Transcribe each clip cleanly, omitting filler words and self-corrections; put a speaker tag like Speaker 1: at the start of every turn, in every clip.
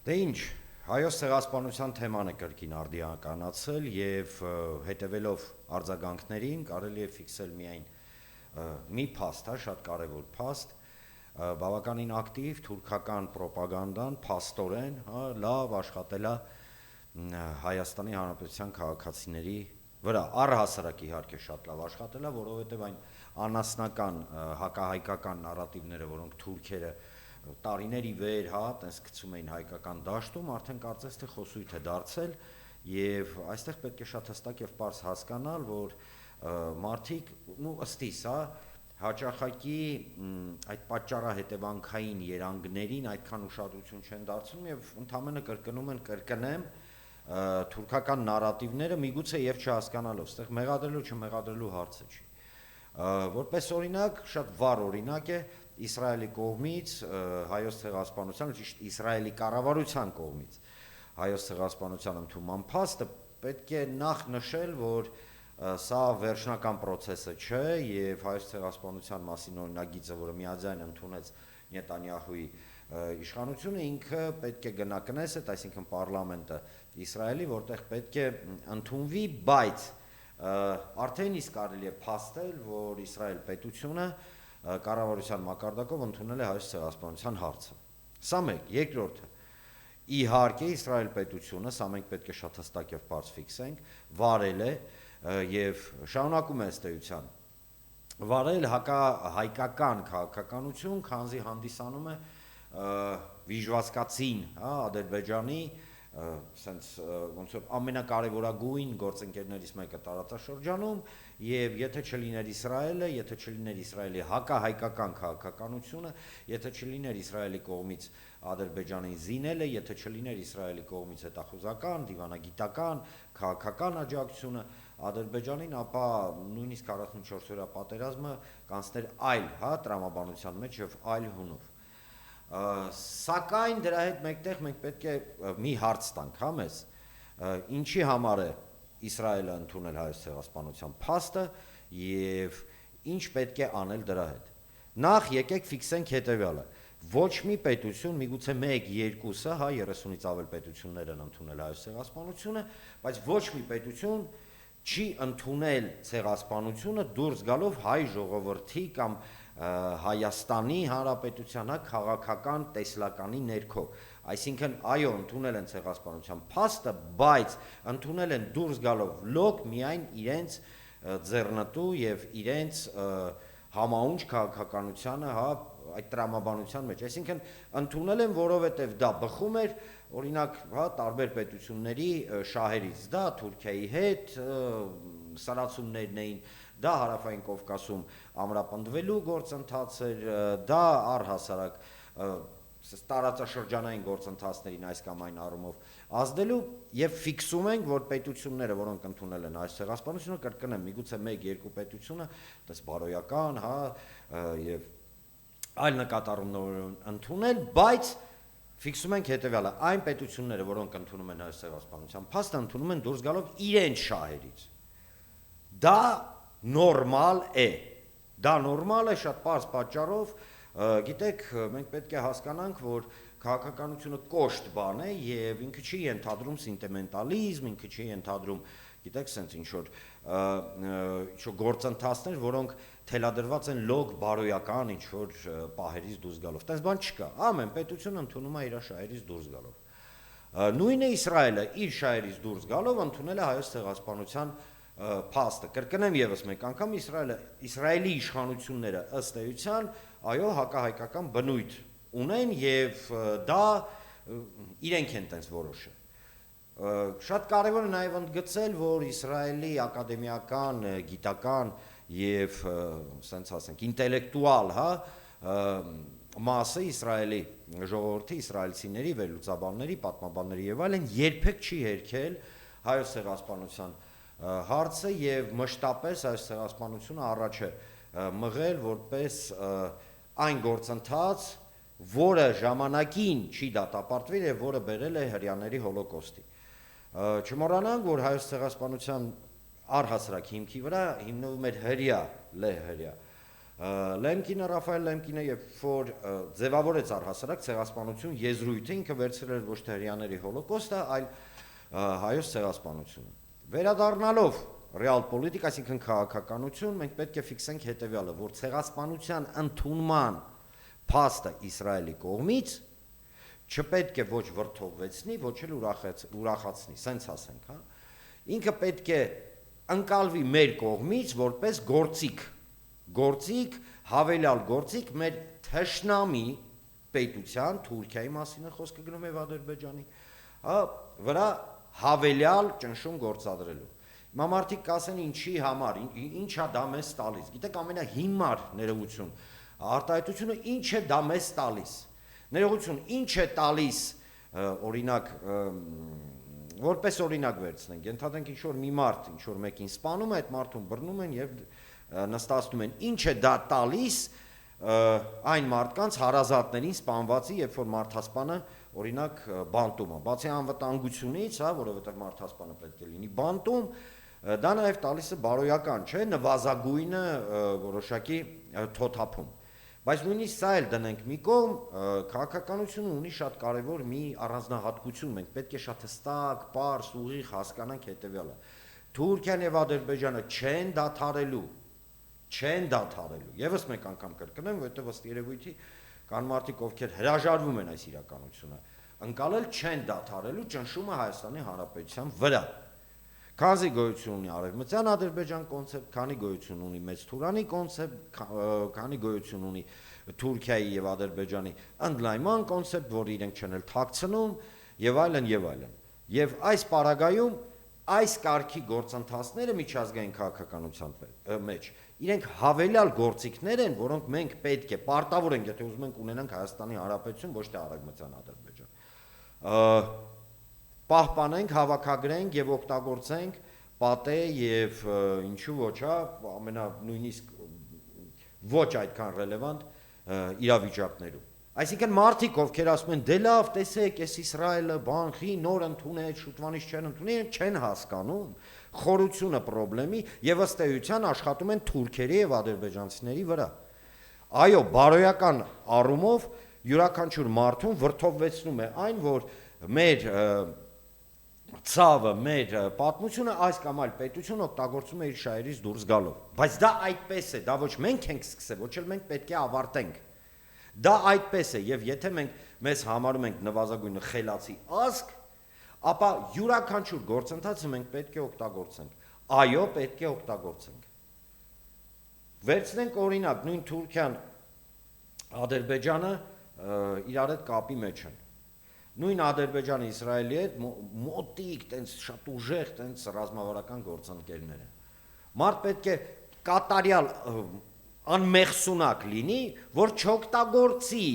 Speaker 1: Դե ինչ, հայոց ցեղասպանության թեման է կրկին արդիականացել եւ հետեւելով արձագանքներին կարելի է ֆիքսել միայն մի փաստ, շատ կարեւոր փաստ, բավականին ակտիվ թուրքական ռոպագանդան փաստորեն, լավ աշխատել է Հայաստանի Հանրապետության քաղաքացիների վրա, առհասարակ իհարկե շատ լավ աշխատել է, որովհետեւ այն անասնական հակահայկական նարատիվները, որոնք թուրքերը տարիների վեր, տես գցում էին հայկական դաշտում, արդեն կարծես թե խոսույթ է դարձել եւ այստեղ պետք է շատ հստակ եւ պարզ հասկանալ, որ մարդիկ, ըստ իս, հաճախակի այդ պատճառահետևանքային երանգներին այդքան ուշադրություն չեն դարձնում եւ ընդհանրապես կրկնում են կրկնեմ թուրքական նարատիվները միգուցե եւ չհասկանալով, այստեղ մեղադրելու չմեղադրելու հարցը չի։ Որպես օրինակ, շատ վառ օրինակ է Իսրայելի կողմից հայոց ցեղասպանության, ճիշտ Իսրայելի կառավարության կողմից հայոց ցեղասպանության ընդունման փաստը պետք է նախ նշել, որ սա վերջնական process-ը չէ եւ հայոց ցեղասպանության մասին օրինագիծը, որը միաձայն ընդունեց Նետանյահուի իշխանությունը, ինքը պետք է գնա կնեսետ, այսինքն պարլամենտը Իսրայելի, որտեղ պետք է ընդունվի, բայց արդեն իսկ կարելի է փաստել, որ Իսրայել պետությունը կառավարության մակարդակով ընդունել է հայոց ցեղասպանության հարցը։ Սա մեկ, երկրորդը։ Իհարկե Իսրայել պետությունը, սա մենք պետք է շատ հստակ եւ բարձ ֆիքսենք, վարել է եւ շարունակում է ըստ էության վարել հակահայկական քաղաքականություն, քանզի հանդիսանում է վիժվածքացին, Ադրբեջանի sense ոնց որ ամենակարևորագույն գործընկերներից մեկը տարածաշրջանում եւ եթե չլիներ Իսրայելը, եթե չլիներ Իսրայելի հակահայկական քաղաքականությունը, եթե չլիներ Իսրայելի կողմից Ադրբեջանին զինելը, եթե չլիներ Իսրայելի կողմից հետախուզական, դիվանագիտական, քաղաքական աջակցությունը Ադրբեջանին, ապա նույնիսկ 44 օրյա պատերազմը կանցներ այլ, տրամաբանության մեջ եւ այլ հունով։ Սակայն դրա հետ մեկտեղ մենք պետք է մի հարց տանք, մեզ, ինչի համար է Իսրայելը ընդունել հայոց ցեղասպանության փաստը եւ ինչ պետք է անել դրա հետ։ Նախ եկեք ֆիքսենք հետեւյալը. ոչ մի պետություն, միգուցե 1-2-ը, 30-ից ավել պետություններ են ընդունել հայոց ցեղասպանությունը, բայց ոչ մի պետություն չի ընդունել ցեղասպանությունը դուրս գալով հայ ժողովրդի կամ Հայաստանի Հանրապետության քաղաքական տեսլականի ներքո, այսինքն այո, ընդունել են ցեղասպանության փաստը, բայց ընդունել են դուրս գալով լոկ միայն իրենց ձեռնտու եւ իրենց համաունչ քաղաքականությանը, այդ տրամաբանության մեջ, այսինքն ընդունել են, որովհետեւ դա բխում էր, օրինակ, տարբեր պետությունների շահերից, դա Թուրքիայի հետ սարացումներն էին, դա հարավային Կովկասում ամրապնդվելու գործընթաց էր, դա առհասարակ տարածաշրջանային գործընթացներին այս կամ այն առումով ազդելու եւ ֆիքսում ենք, որ պետությունները, որոնք ընդունել են այս ցեղասպանությունը, կրկնեմ, միգուցե 1-2 պետությունը, դες բարոյական, եւ այլ նկատառումներ ընդունել, բայց ֆիքսում ենք հետեւյալը, այն պետությունները, որոնք ընդունում են այս ցեղասպանության փաստը, ընդունում են դուրս գալով իրենց շահերից։ Դա նորմալ է։ Դա նորմալ է շատ պարզ պատճառով, գիտեք, մենք պետք է հասկանանք, որ քաղաքականությունը կոշտ բան է եւ ինքը չի ենթադրում սենտիմենտալիզմ, ինքը չի ենթադրում, գիտեք, sense ինչ որ գործընթացներ, որոնք թելադրված են լոկ բարոյական ինչ որ պահերից դուրս գալով։ Տես բան չկա։ Ամեն պետություն ընդունում է իր շահերից դուրս գալով։ Նույնը Իսրայելը իր շահերից դուրս գալով ընդունել է հայոց ցեղասպանության փաստը։ Կրկնեմ եւս մեկ անգամ Իսրայելի իշխանությունները ըստ էության, այո, հակահայկական բնույթ ունեն եւ դա իրենք են տենց որոշել։ Շատ կարևոր է նաեւ ընդգծել, որ Իսրայելի ակադեմիական, գիտական եւ ասենք ասենք ինտելեկտուալ, մասը Իսրայելի ժողովրդի, իսրայելցիների, վերլուծաբանների, պատմաբանների եւ այլն երբեք չի հերքել հայոց ցեղասպանության հարցը եւ մշտապես այս ցեղասպանությունը առաջ է մղել որպես այն գործընթաց, որը ժամանակին չի դատապարտվել եւ որը բերել է հрьяաների հոլոկոստի։ Չմոռանանք, որ հայոց ցեղասպանության առհասարակ հիմքի վրա հիմնվում էր հрья, լեհ հрья Լեմկինը, Ռաֆայել Լեմկինը, երբ որ ձևավորեց առհասարակ ցեղասպանություն եզրույթը, ինքը վերցրել էր ոչ թե հрьяաների հոլոկոստը, այլ հայոց ցեղասպանությունը։ Վերադառնալով ռեալ պոլիտիկ, այսինքն քաղաքականություն, մենք պետք է ֆիքսենք հետևյալը, որ ցեղասպանության ընդունման փաստը Իսրայելի կողմից չպետք է ոչ վրդովվեցնի, ոչ էլ ուրախացնի, սենց ասենք, հա։ Ինքը պետք է ընկալվի մեր կողմից որպես գործիք, հավելյալ գործիք մեր թշնամի պետության, Թուրքիայի մասին է խոսքը գնում եւ Ադրբեջանի, վրա հավելյալ ճնշում գործադրելու։ Հիմա մարդիկ կասեն ինչի համար, ինչա դա մեզ տալիս։ Գիտեք, ամենահիմար ներողություն, արտահայտությունը ինչ է դա մեզ տալիս։ Ներողություն, ինչ է տալիս, օրինակ, որպես օրինակ վերցնենք, ենթադրենք ինչ-որ մի մարդ, ինչ-որ մեկին սպանում է, այդ մարդուն բռնում են եւ նստացնում են, ինչ է դա տալիս այն մարդկանց հարազատներին սպանվածի, երբ որ մարդասպանը օրինակ բանտում է, բացի անվտանգությունից, հա, որովհետեւ մարդասպանը պետք է լինի բանտում, դա նաեւ տալիս է բարոյական, չէ, նվազագույնը որոշակի թոթափում։ Բայց նույնիսկ սա էլ դնենք մի կողմ, քաղաքականությունը ունի շատ կարևոր մի առանձնահատկություն, մենք պետք է շատ հստակ, պարզ, ուղիղ հասկանանք հետևյալը։ Թուրքիան եւ Ադրբեջանը չեն դադարելու։ Եվս մեկ անգամ կրկնեմ, որովհետեւ ըստ երևույթի կան մարդիկ, ովքեր հրաժարվում են այս իրականությունը, ընկալել չեն դադարելու ճնշումը Հայաստանի Հանրապետության վրա։ Քանի գոյություն ունի արևմտյան Ադրբեջան կոնցեպտ, քանի գոյություն ունի մեծ Թուրանի կոնցեպտ, քանի գոյություն ունի Թուրքիայի եւ Ադրբեջանի ընդլայնման կոնցեպտ, որ իրենք չեն էլ թաքցնում եւ այլն եւ այլն։ Եվ այս պարագայում այս կարգի գործընթացները միջազգային քաղաքականության մեջ իրենք հավելյալ գործիքներ են, որոնք մենք պետք է պարտավոր ենք, եթե ուզում ենք ունենանք Հայաստանի Հանրապետություն, ոչ թե արևմտյան Ադրբեջան։ Պահպանենք, հավաքագրենք եւ օգտագործենք պատե եւ ինչու ոչ, հա, նույնիսկ ոչ այդքան ռելևանտ իրավիճակներում։ Այսինքն մարդիկ, ովքեր ասում են դե լավ, տեսեք, այս Իսրայելը բանխի նոր ընդունել, շուտվանից չեն ընդունել, չեն հասկանում խորությունը խնդրի եւ ըստ էության աշխատում են թուրքերի եւ ադրբեջանցիների վրա։ Այո, բարոյական առումով յուրաքանչյուր մարդուն վրդովվեցնում է այն, որ մեր ցավը, մեր պատմությունը այս կամ այլ պետություն օգտագործում է իր շահերից դուրս գալով։ Բայց դա այդպես է, դա ոչ մենք ենք սկսել, ոչ էլ մենք պետք է ավարտենք։ Դա այդպես է, եւ եթե մենք մեզ համարում ենք նվազագույնը խելացի ազգ, ապա յուրաքանչյուր գործընթացը մենք պետք է օգտագործենք։ Այո, պետք է օգտագործենք։ Վերցնենք օրինակ, նույն Թուրքիան, Ադրբեջանը իրար հետ կապի մեջ են։ Նույն Ադրբեջանը Իսրայելի հետ մոտիկ, տենց շատ ուժեղ, տենց ռազմավարական գործընկերներ են։ Մարդ պետք է կատարյալ անմեղսունակ լինի, որ չօգտագործի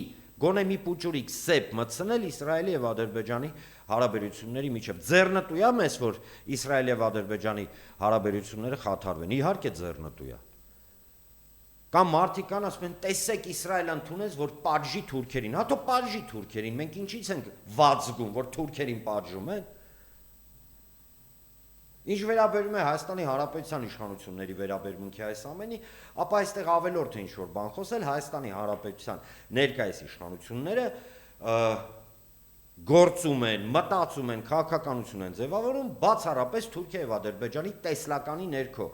Speaker 1: գոնե մի փուճուրիկ սեփ մտցնել Իսրայելի եւ Ադրբեջանի հարաբերությունների միջև։ Ձեռնտու է մեզ, որ Իսրայելի եւ Ադրբեջանի հարաբերությունները խաթարվեն։ Իհարկե ձեռնտու է։ Կամ մարդիկ կան ասում են, տեսեք Իսրայելը ընդունեց, որ պատժի թուրքերին, հա թո պատժի թուրքերին, մենք ինչից ենք վազգում, որ թուրքերին պատժում են։ Ինչ վերաբերում է Հայաստանի Հանրապետության իշխանությունների վերաբերմունքի այս ամենի, ապա այստեղ ավելորդ է ինչ-որ բան խոսել, Հայաստանի Հանրապետության ներկայիս իշխանությունները գործում են, մտածում են, քաղաքականություն են ձևավորում բացառապես Թուրքիա եւ Ադրբեջանի տեսլականի ներքո։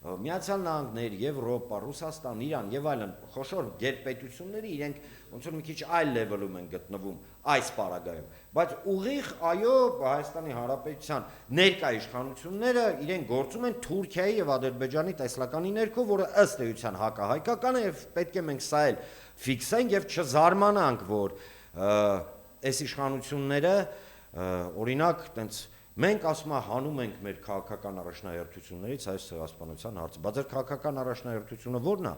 Speaker 1: Միացյալ Նահանգներ, Եվրոպա, Ռուսաստան, Իրան եւ այլն խոշոր գերպետությունները իրենք ոնց որ մի քիչ այլ լեվելում են գտնվում այս պարագայում, բայց ուղիղ այո Հայաստանի Հանրապետության ներկա իշխանությունները իրենք գործում են Թուրքիայի եւ Ադրբեջանի տեսլականի ներքո, որը ըստ էության հակահայկական է եւ պետք է մենք սա էլ ֆիքսենք եւ չզարմանանք, որ այս իշխանությունները օրինակ տենց մենք ասում հանում ենք մեր քաղաքական առաջնահերթություններից այս ցեղասպանության հարցը, բայց ձեր քաղաքական առաջնահերթությունը ո՞րն է։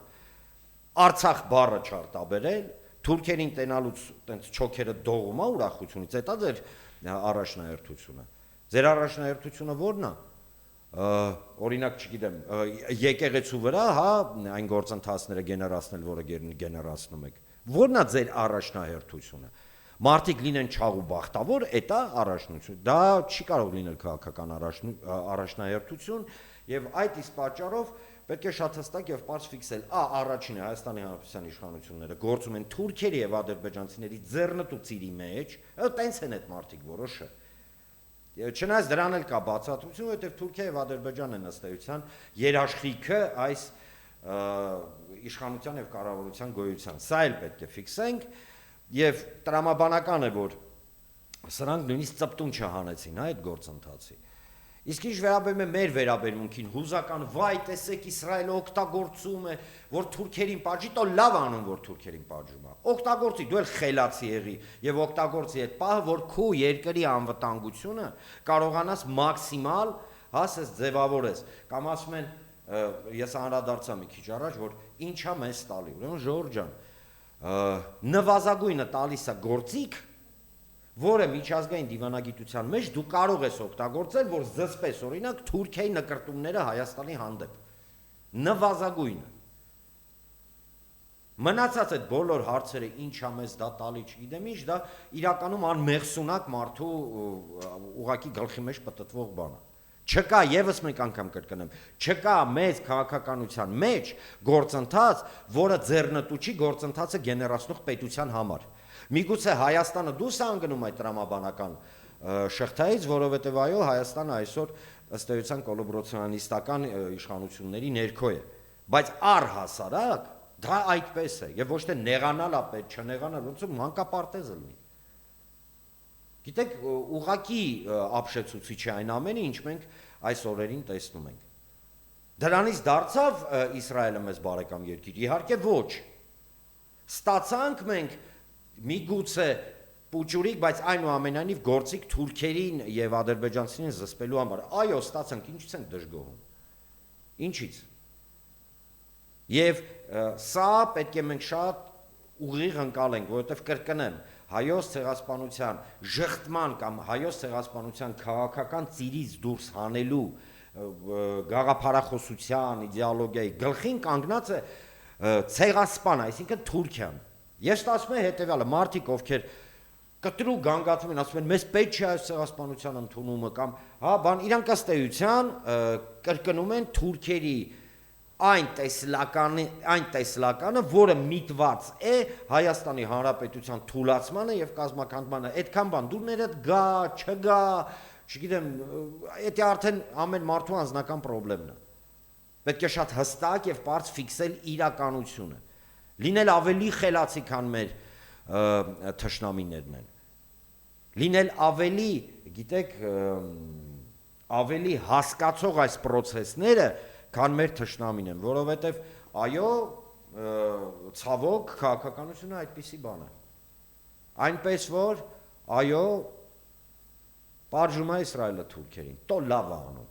Speaker 1: Արցախ բառը չարտաբերել, թուրքերին տենալուց տենց չոքերը դողում է ուրախությունից, դա ձեր առաջնահերթությունը։ Ձեր առաջնահերթությունը ո՞րն է։ Օրինակ, չգիտեմ, եկեղեցու վրա, հա, այն գործընթացները գեներացնել, որը գեներացնում եք։ Ո՞րն է ձեր առաջնահերթությունը։ Մարդիկ լինեն չաղ ու բախտավոր, դա առաջնություն, դա չի կարող լինել քաղաքական առաջնահերթություն եւ այդ իսկ պատճառով պետք է շատ հստակ եւ պարզ ֆիքսել, առաջինը Հայաստանի Հանրապետության իշխանությունները գործում են թուրքերի եւ ադրբեջանցիների ձեռնտուցիրի մեջ, տենց են այդ մարդիկ որոշը։ Չնայած դրան էլ կա բացատրություն, որովհետեւ Թուրքիա եւ Ադրբեջանն են ըստ էության երաշխիքը այս իշխանության եւ կառավարության գոյության։ Սա էլ պետք է ֆիքսենք եւ տրամաբանական է, որ սրանք նույնիսկ ծպտուն չհանեցին այդ գործընթացի։ Իսկ ինչ վերաբերում է մեր վերաբերմունքին, հուզական վայ, տեսեք Իսրայելը օգտագործում է, որ թուրքերին պատժի, տո լավ անում, որ թուրքերին պատժում է։ Օգտագործի, դու էլ խելացի եղի եւ օգտագործի այդ պահը, որ քո երկրի անվտանգությունը կարողանաս մաքսիմալ, հասես ձևավորես։ Կամ ասում են, ես անդրադարձա մի քիչ առաջ, որ ինչա մեզ տալի։ Ուրեմն Ժողովուրդ ջան, նվազագույնը տալիս է գործիք, որը միջազգային դիվանագիտության մեջ դու կարող ես օգտագործել, որ զսպես օրինակ Թուրքիայի նկրտումները Հայաստանի հանդեպ։ Նվազագույնը։ Մնացած այդ բոլոր հարցերը ինչա մեզ դա տալի, չգիտեմ ինչ, դա իրականում անմեղսունակ մարդու ուղակի գլխի մեջ պտտվող բան է։ Չկա, եւս մեկ անգամ կրկնեմ, չկա մեծ քաղաքականության մեջ գործընթաց, որը ձեռնտուչի գործընթացը գեներացնող պետության համար։ Միգուցե Հայաստանը դուրս է ընկնում այդ տրամաբանական շղթայից, որովհետև այո, Հայաստանը այսօր ըստ էության կոլաբորացիոնիստական իշխանությունների ներքո է, բայց առհասարակ դա այդպես է եւ ոչ թե նեղանալ է պետք, չնեղանալ, ոնց որ մանկապարտեզ լինի։ Գիտեք, ուղղակի ապշեցուցիչ է այն ամենը, ինչ մենք այս օրերին տեսնում ենք։ Դրանից դարձավ Իսրայելը մեզ բարեկամ երկիր, իհարկե ոչ։ Ստացանք մենք միգուցե պուճուրիկ, բայց այնուամենայնիվ գործիք թուրքերին եւ ադրբեջանցիներին զսպելու համար։ Այո, ստացանք, ինչից ենք դժգոհում։ Ինչից։ Եվ սա պետք է մենք շատ ուղիղ ընկալենք, որովհետեւ կրկնեմ, հայոց ցեղասպանության ժխտման կամ հայոց ցեղասպանության քաղաքական ծիրից դուրս հանելու գաղափարախոսության իդեոլոգիայի գլխին կանգնած է ցեղասպան, այսինքն Թուրքիան։ Ես ասում եմ հետեւյալը, մարդիկ ովքեր կտրուկ գանգատվում են, ասում են, մեզ պետք չէ այս ցեղասպանության ընդունումը կամ բան, իրանք ըստ էության կրկնում են թուրքերի այն տեսլականը, որը միտված է Հայաստանի Հանրապետության թուլացմանը եւ կազմակերպմանը, այդքան բան դուրներդ գա, չգա, չգիտեմ, դա արդեն ամեն մարդու անձնական խնդիրն է։ Պետք է շատ հստակ եւ բարձ ֆիքսել իրականությունը։ Լինել ավելի խելացի, քան մեր թշնամիներն են։ Լինել ավելի, գիտեք, ավելի հասկացող այս process-ները, քան մեր թշնամին են, որովհետև այո, ցավոք քաղաքականությունը այդպիսի բան է։ Այնպես որ այո, պատժում է Իսրայելը թուրքերին, տո լավ է անում։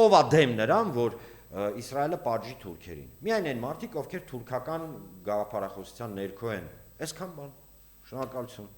Speaker 1: Ով է դեմ նրան, որ Իսրայելը պատժի թուրքերին։ Միայն այն մարդիկ, ովքեր թուրքական գաղափարախոսության ներքո են։ Այսքան բան։ Շնորհակալություն։